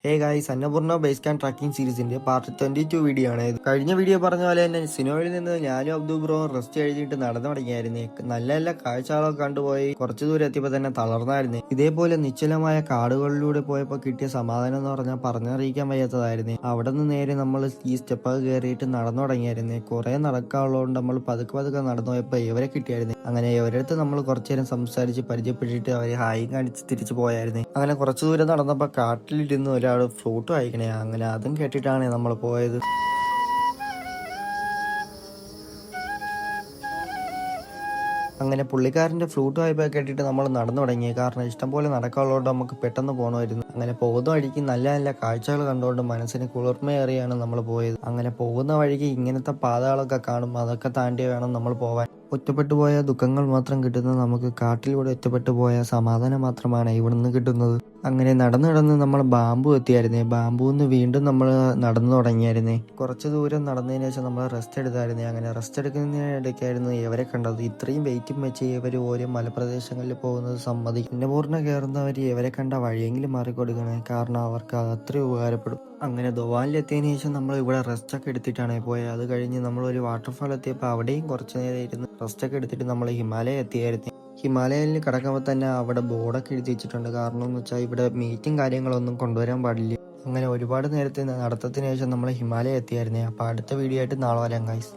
Hey guys, Annapurna base camp trekking സീരീസിന്റെ part 22 video ആണ് ഇത്. കഴിഞ്ഞ വീഡിയോ പറഞ്ഞ പോലെ തന്നെ സിനോയിൽ നിന്ന് ഞാനും അബ്ദു ബ്രോ റെസ്റ്റ് കഴിഞ്ഞിട്ട് നടന്നു തുടങ്ങിയായിരുന്നേ. നല്ല നല്ല കാഴ്ചകളൊക്കെ കണ്ടുപോയി കുറച്ചു ദൂരം എത്തിയപ്പോൾ തന്നെ തളർന്നായിരുന്നേ. ഇതേപോലെ നിശ്ചലമായ കാടുകളിലൂടെ പോയപ്പോൾ കിട്ടിയ സമാധാനം എന്ന് പറഞ്ഞാൽ പറഞ്ഞറിയിക്കാൻ വയ്യാത്തതായിരുന്നേ. അവിടെ നിന്ന് നേരെ നമ്മൾ ഈ സ്റ്റെപ്പൊക്കെ കയറിയിട്ട് നടന്നു തുടങ്ങിയായിരുന്നേ. കുറെ നടക്കാനുള്ളതുകൊണ്ട് നമ്മൾ പതുക്കെ പതുക്കെ നടന്നു പോയപ്പോൾ ഇവരെ കിട്ടിയായിരുന്നേ. അങ്ങനെ ഇവരടുത്ത് നമ്മൾ കുറച്ചു നേരം സംസാരിച്ച് പരിചയപ്പെട്ടിട്ട് അവരെ ഹായി കാണിച്ച് തിരിച്ചു പോയായിരുന്നേ. അങ്ങനെ കുറച്ചു ദൂരം നടന്നപ്പോൾ കാട്ടിലിരുന്ന് ഒരാൾ ഫ്ലൂട്ട് വായിക്കണേ. അങ്ങനെ അതും കേട്ടിട്ടാണ് നമ്മൾ പോയത്. അങ്ങനെ പുള്ളിക്കാരൻ്റെ ഫ്ലൂട്ട് വായ്പ കേട്ടിട്ട് നമ്മൾ നടന്നു തുടങ്ങി. കാരണം ഇഷ്ടംപോലെ നടക്കാനുള്ളതുകൊണ്ട് നമുക്ക് പെട്ടെന്ന് പോകണമായിരുന്നു. അങ്ങനെ പോകുന്ന വഴിക്ക് നല്ല നല്ല കാഴ്ചകൾ കണ്ടുകൊണ്ട് മനസ്സിന് കുളിർമയേറിയാണ് നമ്മൾ പോയത്. അങ്ങനെ പോകുന്ന വഴിക്ക് ഇങ്ങനത്തെ പാതകളൊക്കെ കാണും, അതൊക്കെ താണ്ടി വേണം നമ്മൾ പോവാൻ. ഒറ്റപ്പെട്ടു പോയ ദുഃഖങ്ങൾ മാത്രം കിട്ടുന്നത് നമുക്ക് കാട്ടിലൂടെ ഒറ്റപ്പെട്ടു പോയ സമാധാനം മാത്രമാണ് ഇവിടുന്ന് കിട്ടുന്നത്. അങ്ങനെ നടന്ന് നടന്ന് നമ്മൾ ബാമ്പു എത്തിയായിരുന്നേ. ബാമ്പുന്ന് വീണ്ടും നമ്മൾ നടന്നു തുടങ്ങിയായിരുന്നേ. കുറച്ച് ദൂരം നടന്നതിന് ശേഷം നമ്മൾ റെസ്റ്റ് എടുത്തായിരുന്നേ. അങ്ങനെ റെസ്റ്റ് എടുക്കുന്നതിനിടയ്ക്കായിരുന്നു ഇവരെ കണ്ടത്. ഇത്രയും വെയിറ്റും വെച്ച് ഇവർ ഓരോ മലപ്രദേശങ്ങളിൽ പോകുന്നത് സമ്മതിക്കും. അന്നപൂർണ്ണ കയറുന്നവർ ഇവരെ കണ്ട വഴിയെങ്കിലും മാറിക്കൊടുക്കണേ, കാരണം അവർക്ക് അത്രയും ഉപകാരപ്പെടും. അങ്ങനെ ദോവാനിലെത്തിയതിനു ശേഷം നമ്മൾ ഇവിടെ റെസ്റ്റ് ഒക്കെ എടുത്തിട്ടാണ് പോയത്. അത് കഴിഞ്ഞ് നമ്മൾ ഒരു വാട്ടർഫാൾ എത്തിയപ്പോൾ അവിടെയും കുറച്ച് നേരം ഇരുന്ന് റെസ്റ്റ് ഒക്കെ എടുത്തിട്ട് നമ്മൾ ഹിമാലയ എത്തിയായിരുന്നു. ഹിമാലയയിൽ കിടക്കുമ്പോൾ തന്നെ അവിടെ ബോർഡൊക്കെ എഴുതി വെച്ചിട്ടുണ്ട്. കാരണം എന്ന് വെച്ചാൽ ഇവിടെ മീറ്റും കാര്യങ്ങളൊന്നും കൊണ്ടുവരാൻ പാടില്ല. അങ്ങനെ ഒരുപാട് നേരത്തെ നടത്തത്തിന് ശേഷം നമ്മൾ ഹിമാലയ എത്തിയായിരുന്നേ. അപ്പോൾ അടുത്ത വീഡിയോ ആയിട്ട് നാളെ വരാം ഗൈസ്.